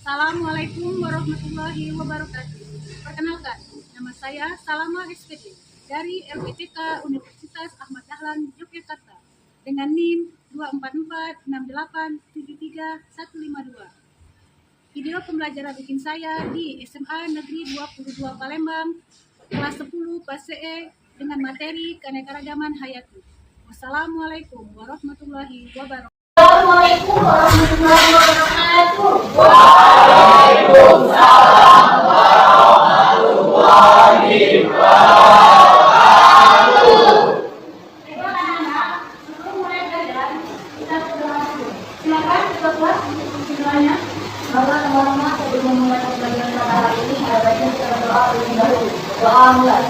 Assalamualaikum warahmatullahi wabarakatuh. Perkenalkan, nama saya Salama SPD dari LPTK Universitas Ahmad Dahlan Yogyakarta dengan NIM 24468735152. Video pembelajaran bikin saya di SMA Negeri 22 Palembang, kelas 10 PASE dengan materi keanekaragaman hayati. Wassalamualaikum warahmatullahi wabarakatuh. Assalamualaikum warahmatullahi wabarakatuh. Waalaikumsalam warahmatullahi wabarakatuh. Baik, anak-anak, sebelum mulai belajar, kita berdoa dulu. Silakan kita buat doanya. Semoga teman-teman sebelum memulai pembelajaran pada hari ini, ada baiknya kita berdoa terlebih dahulu. Doa mulai.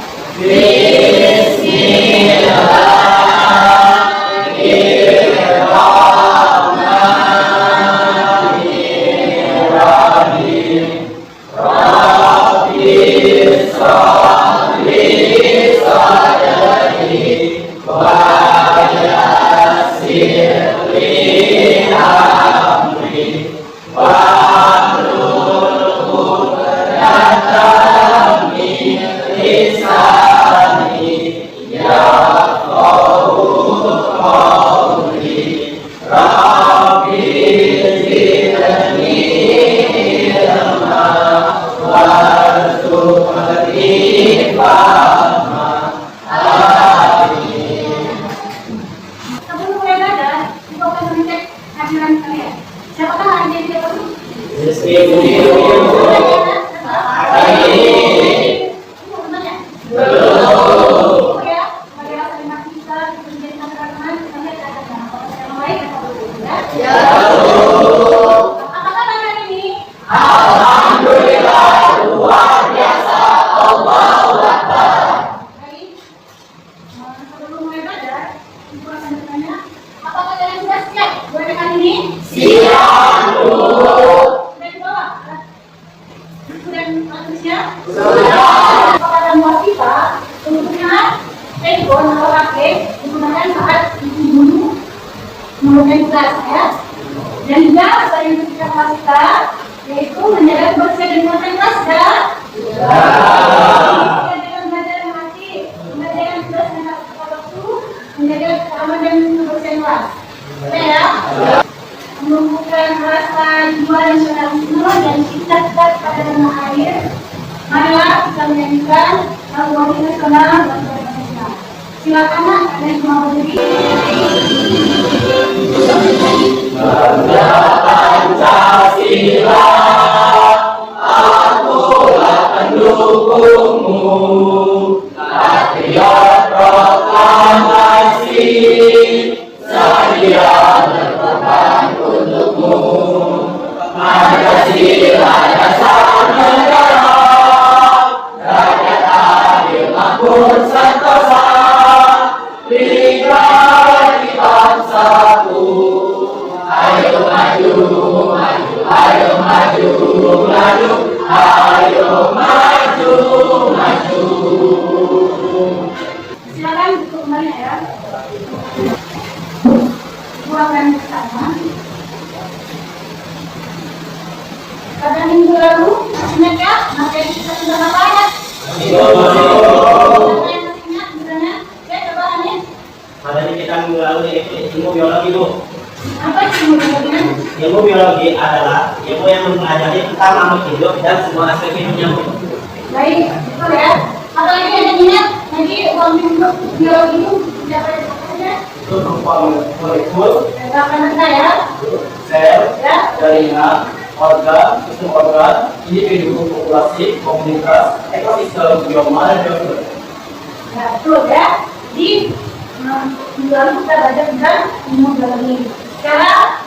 Sebelum mulai belajar, kita akan mengecek hadiran kalian. Siapakah hari ini tidak perlu? Sebelum mulai belajar, ibu akan bertanya, apakah kalian sudah siap buat rekan ini? Siap, Bu. Sudah di bawah? Sudah siap? Sudah. Kepada muat kita, tentunya handphone atau HP digunakan saat ibu guru mengerjakan tugas ya. Dan juga selain kita kelas kita, yaitu menjaga kebersihan dan kualitas ya. Menjaga belajar yang hati, menjaga tugas dan waktu, menjaga keamanan dan kebersihan kelas. Oke ya? Menumbuhkan rasa jiwa nasionalisme dan cita-cita pada tanah air. Marilah kita menyanyikan lagu wajib nasional bangsa Indonesia. Silakan nak, kalian semua berdiri. Bangga Pancasila, akulah pendukungmu. Patriot proklamasi, sedia berkorban untukmu. Pancasila dasar negara, rakyat adil makmur sentosa, berikan bangsaku. Ayo maju, maju, ayo maju, maju, ayo maju, maju. Silakan duduk kembali ya. Ibu akan bersama. Pada minggu lalu, ingat ya, materi kita sudah apa ya? Kalian masih ingat sebenarnya? Ya, coba Anin. Hari ini kita minggu lalu yaitu ilmu biologi, Bu. Apa sih modelnya? Ilmu biologi adalah ilmu yang mempelajari tentang makhluk hidup dan semua aspek hidupnya, Bu. Baik, betul ya. Apalagi ada minat, nanti uang minggu biologi itu tidak pada saja. Itu berupa molekul, Akan kita ya. sel, Ya. jaringan, organ, sistem organ, individu, populasi, komunitas, ekosistem, bioma, dan biologi. Ya, betul ya. Di minggu lalu kita belajar tentang ilmu biologi. Sekarang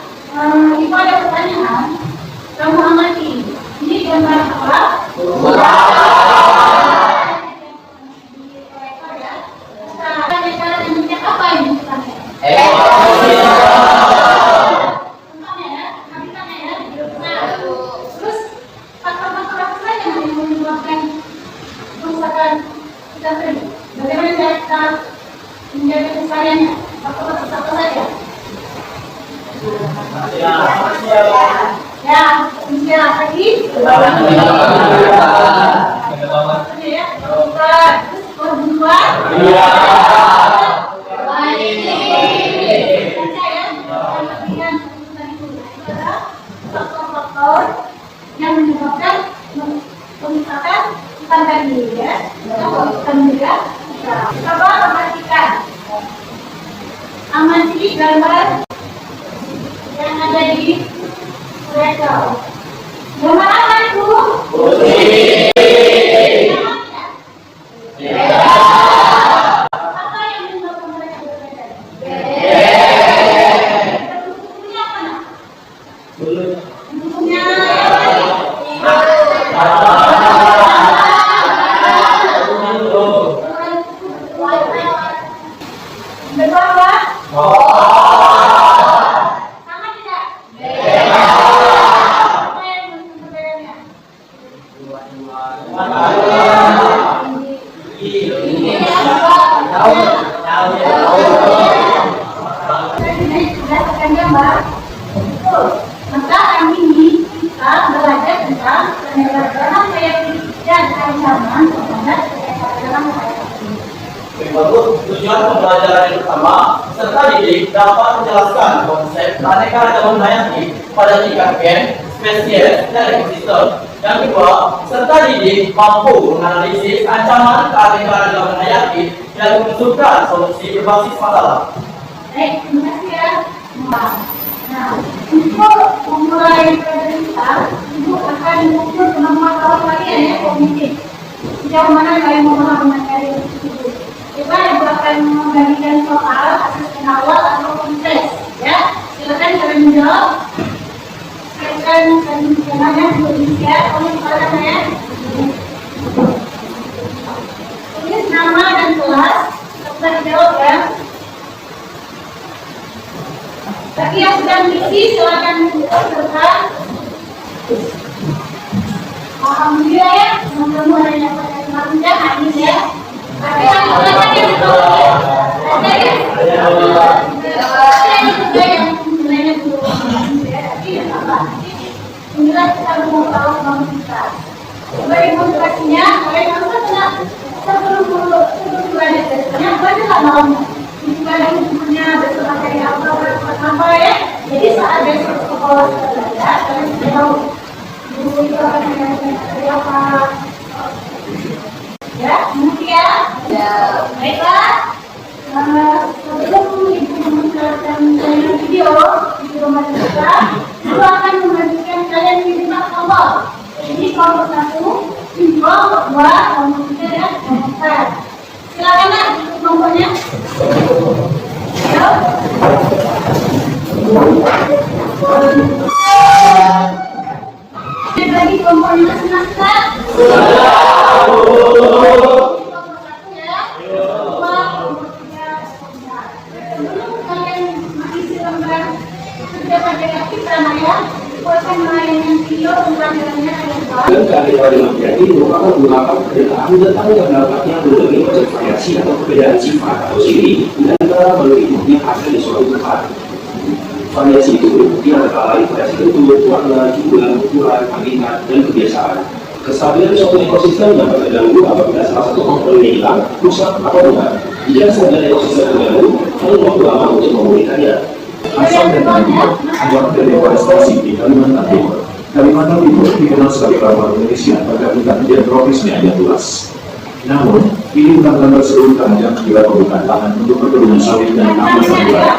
itu ada pertanyaan. Kamu amati. Ini gambar apa? Cara mencet apa ini bukannya? Tempatnya ya, habitatnya ya. Nah, terus faktor-faktor apa saja yang menyebabkan kerusakan kita tadi? Bagaimana cara kita menjaga kelestariannya? Faktor-faktor apa saja? Ya, Ya, istirahat lagi. Ya, bukan. Terus berdua. Faktor-faktor yang menyebabkan pemisahan ikan tadi ya, ikan juga. Coba perhatikan amati gambar yang ada di mereka. Gambar apa itu? Apa yang menyebabkan mereka berbeda? Bentuknya apa? Bentuknya berapa? Sama tidak? Apa yang membedakannya? Berdasarkan gambar, maka kami ini kita belajar tentang penyelenggaraan hayati dan ancaman terhadap penyelenggaraan hayati. Bagus, tujuan pembelajaran yang pertama, serta didik dapat menjelaskan konsep keanekaragaman hayati pada tingkat gen, spesies, dan ekosistem. Yang kedua, serta didik mampu menganalisis ancaman keanekaragaman hayati dan menentukan solusi berbasis masalah. Baik, terima kasih ya. Nah, untuk memulai pelajaran kita, Ibu akan mengukur kemampuan awal kalian ya, kognitif. Sejauh mana kalian memahami materi tersebut. Coba Ibu akan membagikan soal asesmen awal atau tes, ya. Silakan kalian menjawab. Silakan kalian namanya Indonesia, oleh kepala saya. Tulis nama dan kelas, coba dijawab ya. Bagi yang sedang mengisi, silakan menunjukkan. Alhamdulillah ya, teman-teman ada yang dapat kemarin hadis ya. Tapi yang belajar yang itu ada ya. Ada juga yang sebenarnya belum ya, tapi tidak apa. Inilah kita mau tahu kamu kita. Coba demonstrasinya, kalian harus tenang. Sebelum belajar tesnya, bacalah malamnya. Jika ada bukunya besok materi apa ya, jadi saat besok sekolah belajar kalian sudah tahu buku itu akan materi apa ya, kemudian baiklah sebelum ibu menjelaskan video rumah kita, ibu akan membagikan kalian menyimak kelompok. Jadi kelompok 1, kelompok 2, kelompok 3 dan kelompok 4. Silakan ikut kelompoknya. Bagi kelompoknya masing-masing. Kelompok 1 ya. 2, kelompok 3, sebelum kalian mengisi lembar kerja materi aktif ya, ibu akan melayani video pembelajarannya ke depan. Dan keanekaragaman hayati merupakan beberapa perbedaan tentang yang dapatnya berbagai macam variasi atau perbedaan sifat atau ciri di antara makhluk hidup yang ada di suatu tempat. Variasi itu berbukti antara lain variasi bentuk, warna, jumlah, ukuran, habitat, dan kebiasaan. Kestabilan suatu ekosistem dapat terganggu apabila salah satu komponennya hilang, rusak, atau rusak. Jika stabilan ekosistem terganggu, perlu waktu lama untuk memulihkannya. Asal dan Timur adalah dari deforestasi di Kalimantan Timur. Kalimantan Timur dikenal sebagai Pelabuhan Indonesia pada hutan dan tropisnya yang luas. Namun, ini bukan gambar seluruh keranjang bila pembukaan lahan untuk perkebunan sawit dan tambang batubara.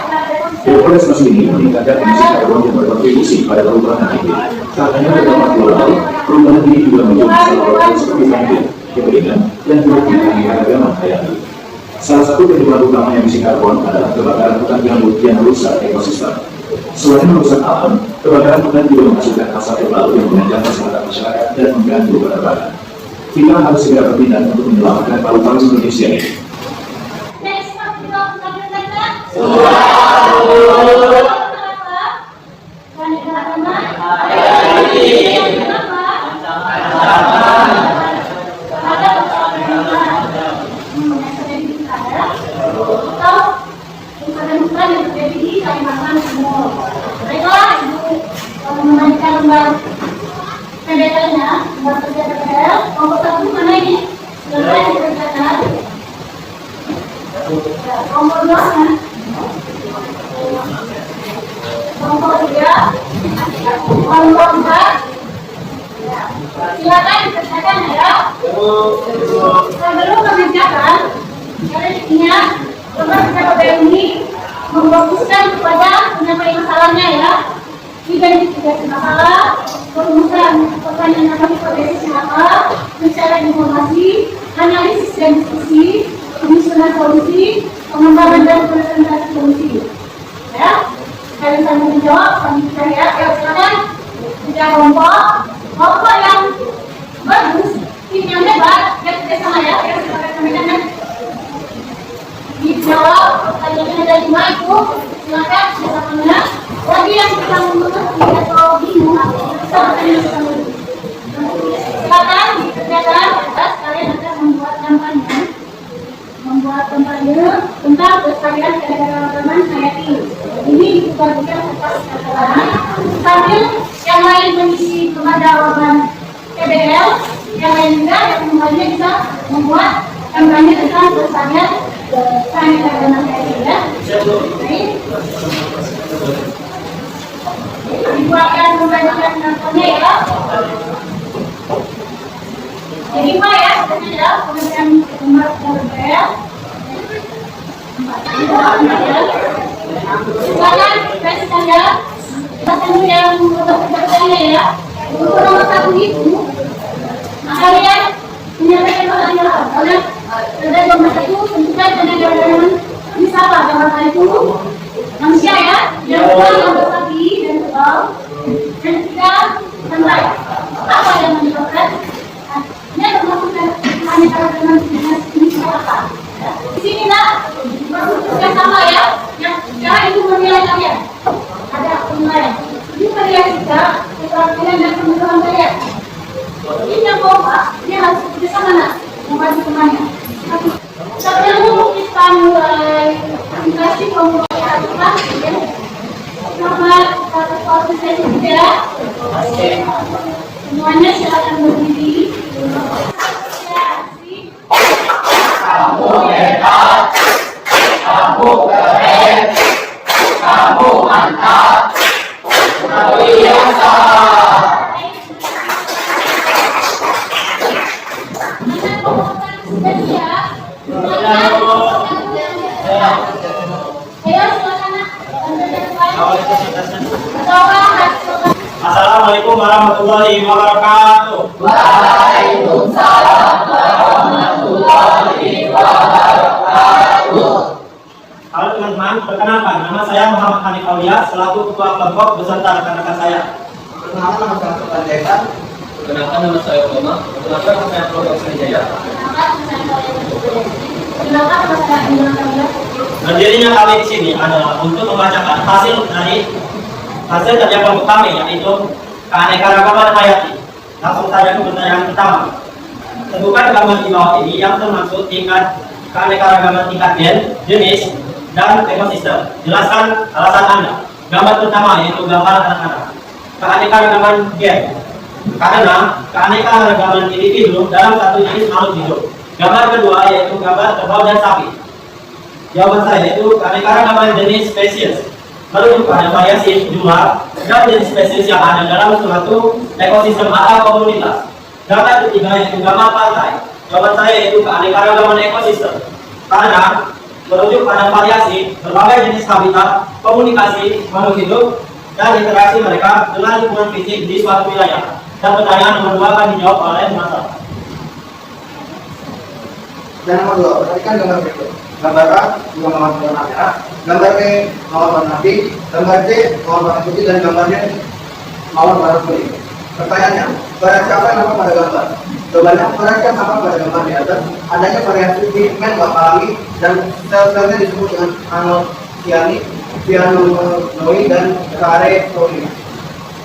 Deforestasi ini meningkatkan emisi karbon yang berkontribusi pada perubahan iklim. Tak hanya berdampak global, perubahan ini juga menjadi salah satu seperti banjir, kekeringan, dan keanekaragaman hayati. Salah satu penyebab utama emisi karbon adalah kebakaran hutan gambut yang merusak ekosistem. Selain merusak alam, kebakaran hutan juga menghasilkan asap tebal yang mengancam kesehatan masyarakat dan mengganggu penerbangan. Kita harus segera bertindak untuk menyelamatkan paru-paru Indonesia ini. PDL-nya, gambar kerja PDL, kelompok 1 mana ini? Gambar yang dikerjakan. Kelompok 2 mana? Kelompok 3, kelompok 4. Silakan dikerjakan ya. Sebelum mengerjakan, kalian ingat gambar kerja PDL ini memfokuskan kepada penyampaian masalahnya ya. Identifikasi masalah, perumusan pertanyaan atau hipotesisnya apa, pencarian informasi, analisis dan diskusi, penyusunan solusi, pengembangan dan presentasi solusi. Ya, kalian bisa menjawab, kami bisa ya. Ya silakan. Tiga kelompok yang bagus, tim yang hebat, ya kita sama ya. Ya silakan sampaikan ya. Dijawab pertanyaannya ada 5 itu, silakan silakannya. Bagi yang sedang mengerti atau bingung, bisa bertanya sama dulu. Silakan dikerjakan. Kalian akan membuat kampanye tentang pelestarian keanekaragaman hayati. Ini dibuka-buka atas kata-kata sambil yang lain mengisi kepada jawaban PDL, yang lain juga yang semuanya bisa membuat kampanye tentang pelestarian keanekaragaman hayati ya. Baik. Ibu akan membagikan nontonnya ya. Jadi Pak ya, sebenarnya ya, kemudian nomor PDL. Silakan kasihkan ya. Silakan yang untuk bertanya ya. Untuk nomor 1 itu, kalian menyampaikan pertanyaan. Karena ada nomor 1 tentukan keanekaragaman bisa apa gambar itu manusia ya. Yang kedua gambar sapi dan kerbau. Dan ketiga tentang apa yang menyebabkan ini termasuk keanekaragaman jenis apa? Di sini lah yang sama ya, yang sekarang itu menilai kalian. Ada penilaian. Ini kalian juga keterampilan dan pengetahuan kalian. Ini yang kompak, dia harus bekerja mana? Membagi temannya. Sebelum kita mulai aplikasi kelompok aturan, selamat satu proses saja ya. Semuanya silakan berdiri. Kamu hebat, kamu keren, kamu mantap, kamu biasa. Assalamualaikum warahmatullahi wabarakatuh. Waalaikumsalam warahmatullahi wabarakatuh. Halo teman-teman, perkenalkan nama saya Muhammad Hanif Aulia selaku ketua kelompok beserta rekan-rekan saya. Perkenalkan nama saya Sultan Jaitan. Perkenalkan nama saya Obama. Perkenalkan nama saya Prof. Jaya. Berdirinya kami di sini adalah untuk membacakan hasil kerja kelompok kami, yaitu keanekaragaman hayati. Langsung saja ke pertanyaan pertama. Tentukan gambar di bawah ini yang termasuk tingkat keanekaragaman tingkat gen, jenis, dan ekosistem. Jelaskan alasan Anda. Gambar pertama yaitu gambar anak-anak. Keanekaragaman gen. Karena keanekaragaman individu dalam satu jenis makhluk hidup. Gambar kedua yaitu gambar kerbau dan sapi. Jawaban saya yaitu keanekaragaman jenis spesies. Merujuk pada variasi jumlah dan jenis spesies yang ada dalam suatu ekosistem atau komunitas. Gambar ketiga yaitu gambar pantai. Jawaban saya yaitu keanekaragaman ekosistem. Karena merujuk pada variasi berbagai jenis habitat, komunikasi makhluk hidup, dan interaksi mereka dengan lingkungan fisik di suatu wilayah. Dan pertanyaan nomor 2 akan dijawab oleh Mas. Dan nomor 2, perhatikan gambar berikut. Gambar A, dua mawar warna merah. Gambar B, mawar warna pink. Gambar C, mawar warna putih. Dan gambar D, mawar warna kuning. Pertanyaannya, variasi apa yang nampak pada gambar? Jawabannya, variasi yang nampak pada gambar di atas adanya variasi pigmen warna pelangi dan sel-selnya disebut dengan anosianik, pianonoid, dan karetonik.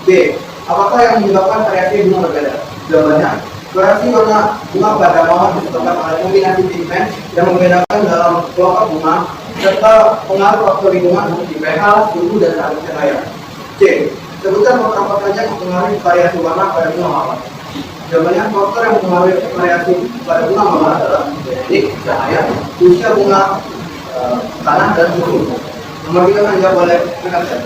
B. Apakah yang menyebabkan variasi bunga berbeda? Jawabannya, variasi warna bunga pada mawar disebabkan oleh kombinasi pigmen yang membedakan dalam kelompok bunga serta pengaruh faktor lingkungan seperti pH, suhu, dan arus cahaya. C. Sebutkan faktor saja yang mempengaruhi variasi warna pada bunga mawar. Jawabannya faktor yang mempengaruhi variasi pada bunga mawar adalah genetik, cahaya, usia bunga, tanah dan suhu. Nomor 3 akan dijawab oleh rekan saya.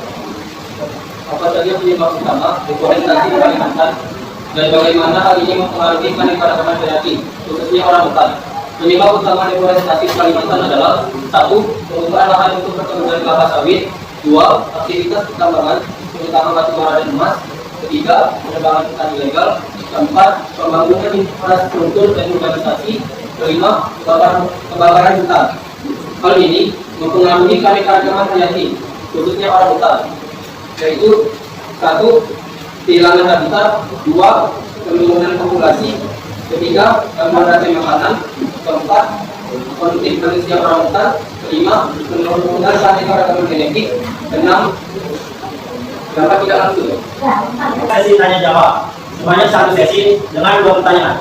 Apa saja penyebab utama deforestasi di Kalimantan dan bagaimana hal ini mempengaruhi keanekaragaman hayati, khususnya orang hutan? Penyebab utama deforestasi di Kalimantan adalah 1. Penggunaan lahan untuk perkebunan kelapa sawit. 2. Aktivitas pertambangan, terutama batu bara dan emas. 3. Penebangan hutan ilegal. 4. Pembangunan infrastruktur dan urbanisasi. 5. Kebakaran hutan. Hal ini mempengaruhi keanekaragaman hayati, khususnya orang hutan, yaitu 1. Kehilangan habitat. 2. Penurunan populasi. 3. Gangguan rantai makanan. 4. Konflik manusia orang hutan. 5. Penurunan keanekaragaman genetik. 6. Dampak tidak langsung. Sesi tanya jawab. Sebanyak 1 sesi dengan 2 pertanyaan.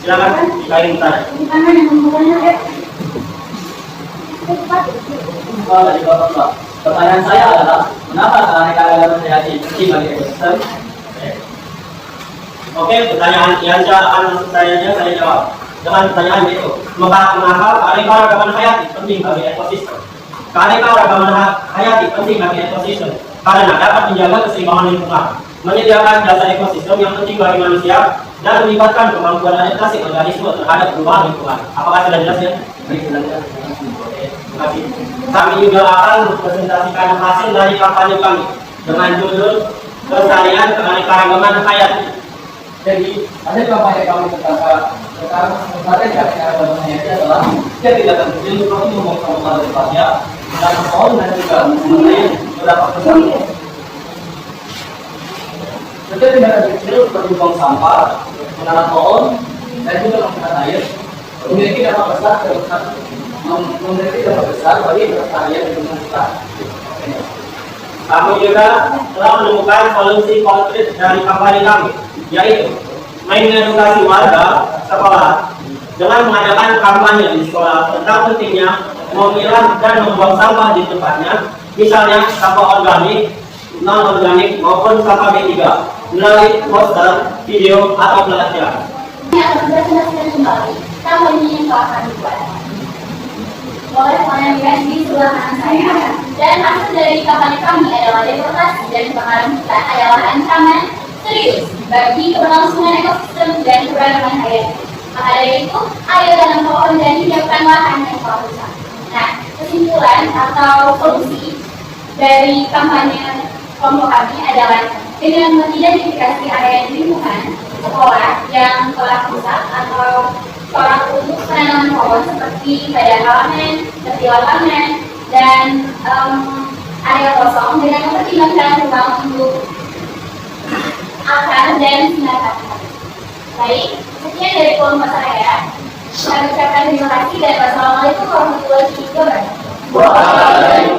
Silakan jika ingin bertanya. Dari Bapak, pertanyaan saya adalah kenapa keanekaragaman hayati penting bagi ekosistem? Oke, pertanyaan yang akan saya jawab dengan pertanyaan itu. Mengapa keanekaragaman hayati penting bagi ekosistem? Keanekaragaman hayati penting bagi ekosistem karena dapat menjaga keseimbangan lingkungan, menyediakan jasa ekosistem yang penting bagi manusia, dan meningkatkan kemampuan adaptasi organisme terhadap perubahan lingkungan. Apakah sudah jelas ya? Kami juga akan mempresentasikan hasil dari kampanye kami dengan judul Kelestarian Keanekaragaman Hayati. Jadi, ada kampanye kami tentang keanekaragaman hayati adalah kita tidak terjadi seperti ngomong sama dari pasya dan pohon dan juga mengenai beberapa pesan. Kita tidak kecil seperti buang sampah, menanam pohon, dan juga menggunakan air memiliki dampak besar bagi kelestarian lingkungan kita. Kami juga telah menemukan solusi konkret dari kampanye kami, yaitu mengedukasi warga sekolah dengan mengadakan kampanye di sekolah tentang pentingnya memilah dan membuang sampah di tempatnya, misalnya sampah organik, non-organik maupun sampah B3 melalui poster, video, atau pelajaran. Ini akan dijelaskan kembali kampanye yang akan dibuat oleh orang di sebelah kanan saya, dan hasil dari kampanye kami adalah deforestasi dan kebakaran hutan adalah ancaman serius bagi keberlangsungan ekosistem dan keberagaman hayati. Maka dari itu, ayo tanam pohon dan hidupkan lahan yang telah rusak. Nah, kesimpulan atau solusi dari kampanye kelompok kami adalah dengan mengidentifikasi area di lingkungan sekolah yang telah rusak atau sekolah untuk penanaman pohon seperti pada halaman, tepi lapangan, dan area kosong dengan mempertimbangkan ruang untuk akar dan sinar matahari. Baik, sekian dari kelompok saya. Saya ucapkan terima kasih dan wassalamualaikum warahmatullahi wabarakatuh.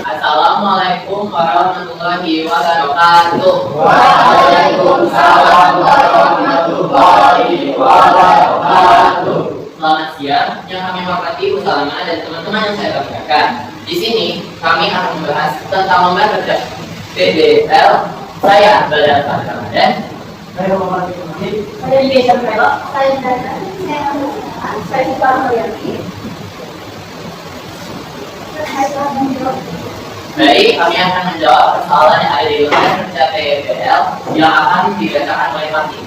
Assalamualaikum warahmatullahi wabarakatuh. Waalaikumsalam warahmatullahi wabarakatuh. Selamat siang, yang kami hormati Usalama dan teman-teman yang saya banggakan. Di sini kami akan membahas tentang lomba kerja PBL. Saya Badar Ramadan. Saya Muhammad Ibrahim. Saya di Beda Belok, saya Dada, saya Suka Mariati. Baik, kami akan menjawab persoalan yang ada di lomba kerja PBL yang akan dibacakan oleh Mati.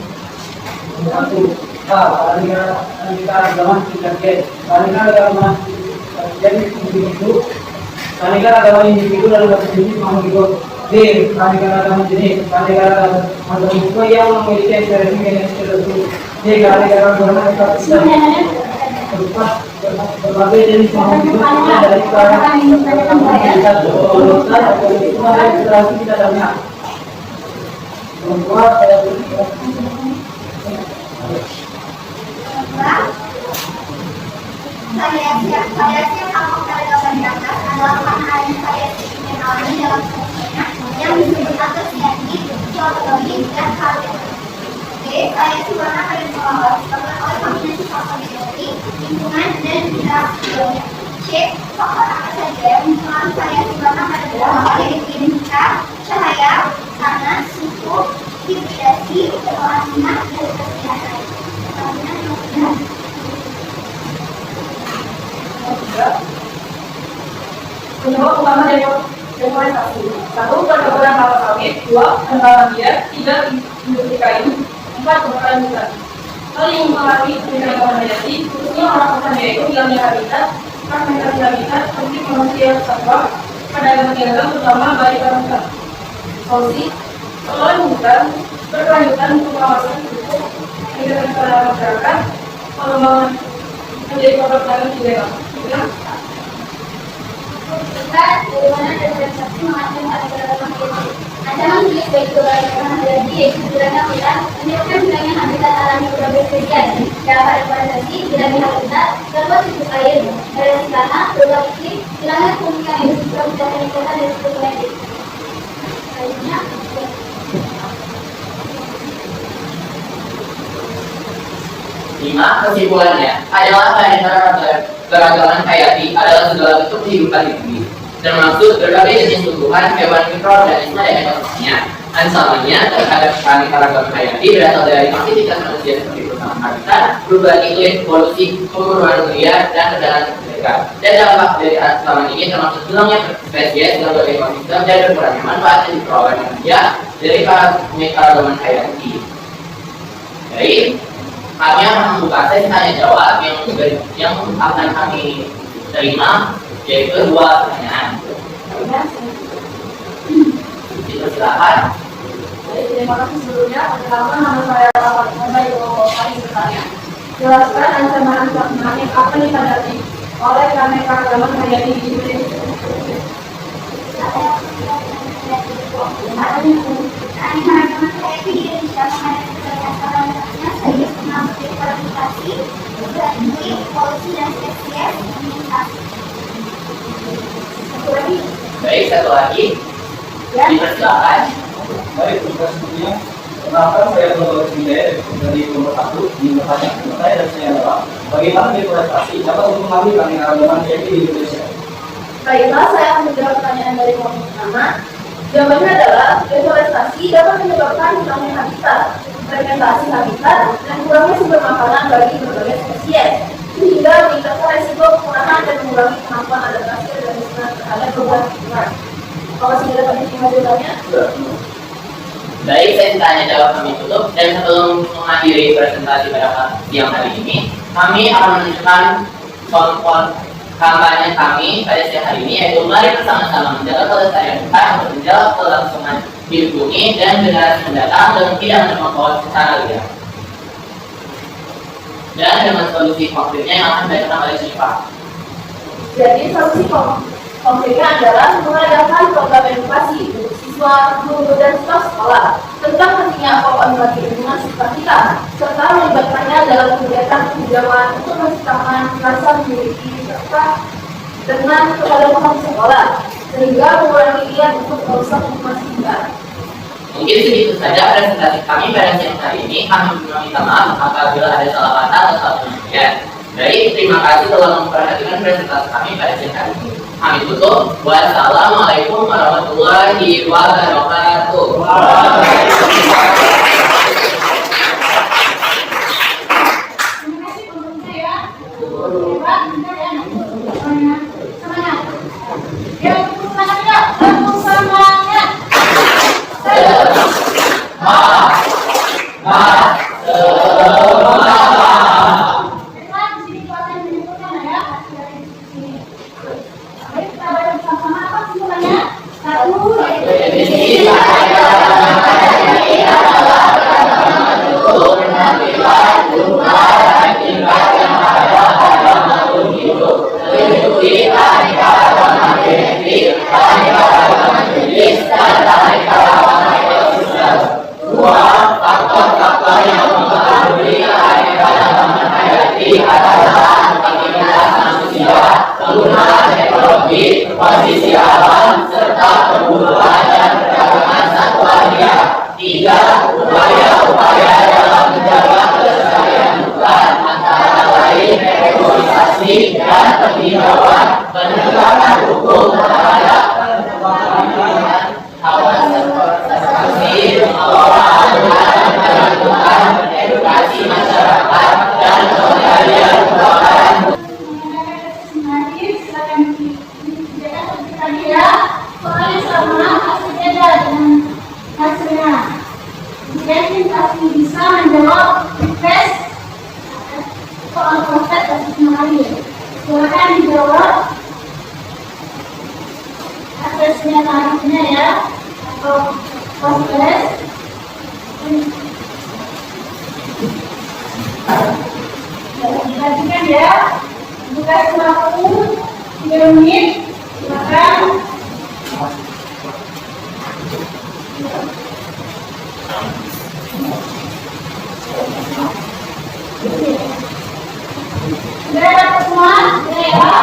Keanekaragaman intergen, keanekaragaman jadi keanekaragaman individu dalam bahasa Inggris mengikut D. Keanekaragaman jenis, keanekaragaman makhluk yang memiliki ekstresi genetik tertentu. D. Keanekaragaman ekosistem berupa berbagai jenis makhluk hidup dari di dalamnya. Membuat variasi yang tampak pada gambar di atas adalah pengalaman variasi yang alami dalam semuanya yang disebut antosianik, geologi, dan karbon. Oke, saya Suwana Kaden Muhammad, oleh Kombinasi Sosiologi, Lingkungan dan Bidang Budaya. C. Tokoh apa saja yang mengenal saya Suwana Kaden Muhammad, yaitu identitas, cahaya, tanah, suku, hibridasi, kerohanian, dan kesehatan. Penyebab utama deforestasi: 1. Perkebunan kelapa sawit, 2. penangkaran biak, 3. industri kayu, 4. kebakaran hutan. Hal yang mempengaruhi keberagaman hayati, khususnya orang hutan, yaitu hilangnya habitat, fragmentasi habitat, konflik manusia satwa, perdagangan ilegal terutama bagi orang hutan. Solusi: pengelolaan hutan berkelanjutan untuk pengawasan hukum, pendidikan kepada masyarakat, pengembangan menjadi produk dagang ilegal. Bagaimana deforestasi mengancam keanekaragaman hayati? Ancaman sulit bagi keberagaman hayati yaitu hilangnya hutan, menyebabkan hilangnya habitat alami berbagai spesies. Dampak deforestasi, hilangnya habitat, gangguan siklus air, variasi tanah, perubahan iklim, hilangnya kemungkinan industri perbudakan lingkungan dan siklus lainnya. Selanjutnya, 5. Kesimpulannya adalah keragaman hayati adalah segala bentuk kehidupan di bumi, termasuk berbagai jenis tumbuhan, hewan, mikroorganisme, dan ekosistemnya. Ancamannya terhadap keragaman hayati berasal dari aktivitas manusia seperti perusahaan habitat, perubahan iklim, polusi, pemburuan liar, dan perjalanan mereka. Dan dampak dari ancaman ini termasuk hilangnya spesies, gangguan ekosistem, dan berkurangnya manfaat yang diperoleh manusia dari keragaman hayati. Jadi, kami akan membuka sesi tanya jawab yang akan kami terima, yaitu 2 pertanyaan. Silakan. Terima kasih sebelumnya. Pertama, nama saya Rahmat Ibu Kami bertanya. Jelaskan ancaman-ancaman yang akan dihadapi oleh keanekaragaman hayati di Indonesia. keanekaragaman hayati di Indonesia menghadapi seiring dengan deforestasi, perubahan iklim, polusi dan spesies meningkat. Baik, satu lagi. Dipersilakan. Baik, terima kasih. Kenapa saya menolak dari nomor 1 di pertanyaan saya dan saya adalah bagaimana deforestasi dapat mempengaruhi keanekaragaman hayati di Indonesia? Baiklah, saya akan menjawab pertanyaan dari kelompok pertama. Jawabannya adalah deforestasi dapat menyebabkan hilangnya habitat, fragmentasi habitat, dan kurangnya sumber makanan bagi berbagai spesies, sehingga meningkatkan resiko kekurangan dan mengurangi kemampuan adaptasi organisme terhadap perubahan lingkungan. Kalau sudah dapat diterima jawabannya? Baik, saya tanya jawab kami tutup, dan sebelum mengakhiri presentasi pada siang hari ini, kami akan menunjukkan contoh kampanye kami pada siang hari ini, yaitu mari bersama-sama menjaga kelestarian hutan untuk menjaga kelangsungan hidup bumi dan generasi mendatang dan tidak menemukan pohon secara liar. Dan dengan solusi konkretnya yang akan dilakukan oleh Syifa. Jadi solusi konkretnya adalah mengadakan program edukasi untuk siswa, guru, dan staf sekolah tentang pentingnya pohon bagi lingkungan sekitar kita, serta melibatkannya dalam kegiatan penghijauan untuk menciptakan rasa memiliki serta dengan kepada pohon sekolah, sehingga mengurangi niat untuk merusak lingkungan sekitar. Mungkin segitu saja presentasi kami pada siang hari ini. Kami meminta maaf apabila ada salah kata atau salah penyampaian. Baik, terima kasih telah memperhatikan presentasi kami pada siang hari ini. Kami tutup. Wassalamualaikum warahmatullahi wabarakatuh. Terima kasih untuk saya. Pak, bentar ya. Semangat. Ya, tepuk tangan ya. Tepuk semangat. Kondisi alam serta pemburuan dan perdagangan satwa liar. 3. Upaya-upaya dalam dan bertanggung penegakan hukum terhadap kawan sertifikasi pengelolaan dan melakukan edukasi masyarakat dan pengendalian kebakaran. Silakan dikerjakan seperti tadi ya. Soalnya sama, hasil beda dengan hasilnya. Jadi pasti bisa menjawab request soal proses dan kemarin. Silakan dijawab aksesnya tarifnya ya atau proses. Dilanjutkan ya. Tugas waktu 3 menit. Silakan. Sudah dapat semua? Ya.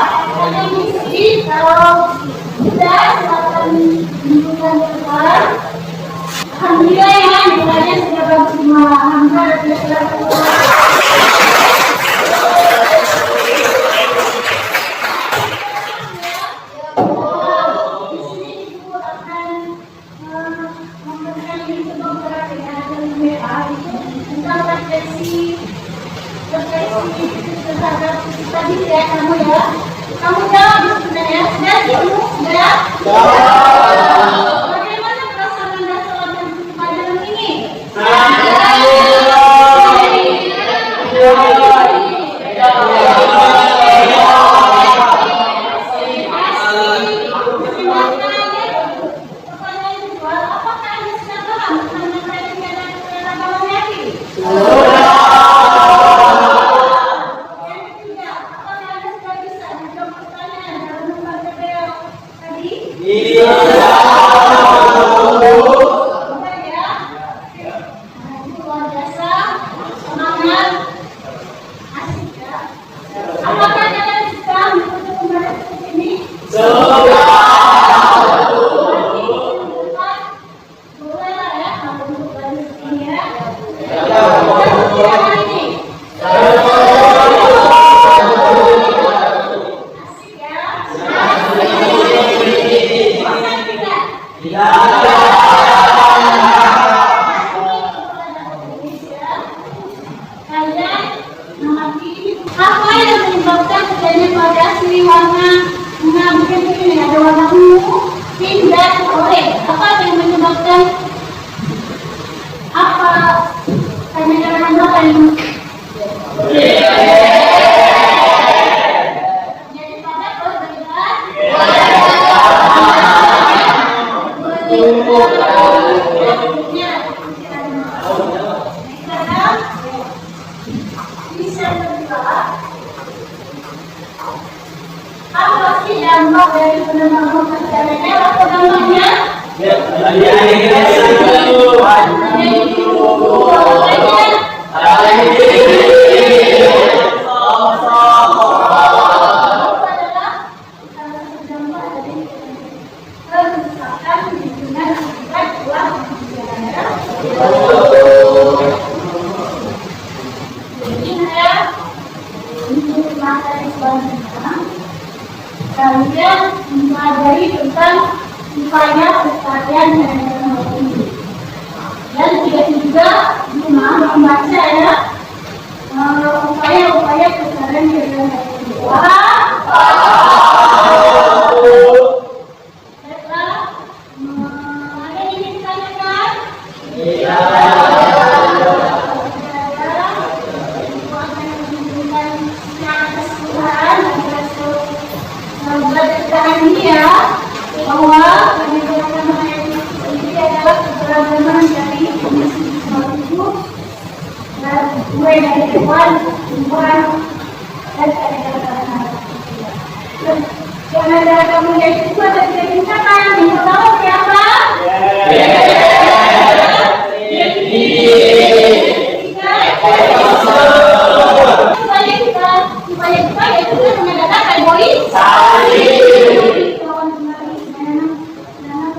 Ada misi kalau sudah silakan menunjukkan ke depan. Alhamdulillah ya, nilainya sudah bagus semua. Alhamdulillah sudah tadi ya kamu ya. Kamu jawab sudah ya. Sudah kamu sudah. Bagaimana perasaan Anda selama pelajaran ini? Apakah Anda sudah paham tentang Apa yang menyebabkan terjadinya variasi warna bunga begini ada warna ungu, pink dan oranye? Apa yang menyebabkan? Apa tanya-tanya apa yang jadi pada perbedaan? Bisa bergerak. Apa sih dampak dari penanaman masyarakat atau dampaknya? Kalian mempelajari tentang upaya pelestarian dan teknologi. Dan juga membaca ya upaya-upaya pelestarian dan teknologi. Ada yang ingin ditanyakan? Iya. Ini ya, bahwa kebijakan ini adalah keberagaman dari itu dan mulai dari hewan, tumbuhan, dan kadang-kadang. Yang ada kamu itu ada tiga tingkatan. Yang pertama siapa? Supaya kita itu mengadakan kategori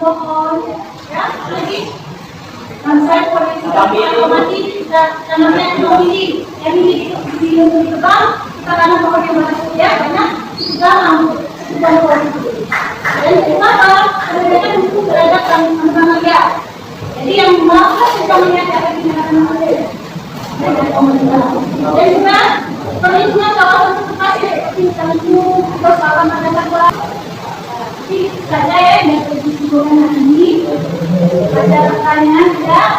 pohon, ya, lagi. Saya polisi mati kita namanya teknologi yang ini di tebang karena pohon yang manusia banyak juga mampu dan politik. Dan kenapa? Karena mereka itu berada sama dia. Jadi yang melakukan kita menyatakan tindakan manusia dan juga perlindungan kawasan konservasi seperti hutan lindung atau kawasan madang bola. Tapi saja ya yang berdiskusi hari ini ada pertanyaan tidak?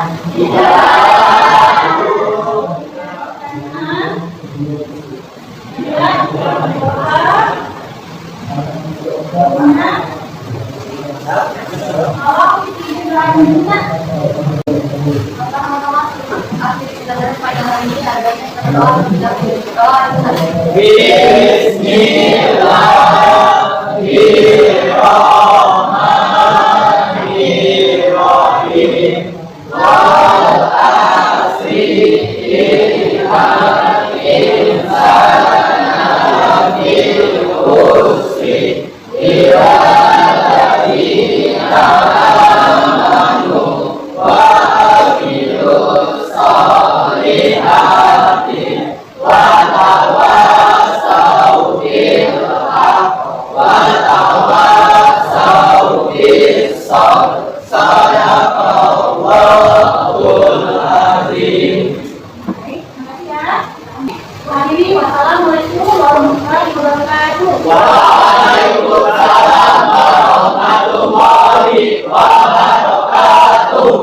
Wassalamualaikum warahmatullahi wabarakatuh. Waalaikumsalam warahmatullahi wabarakatuh.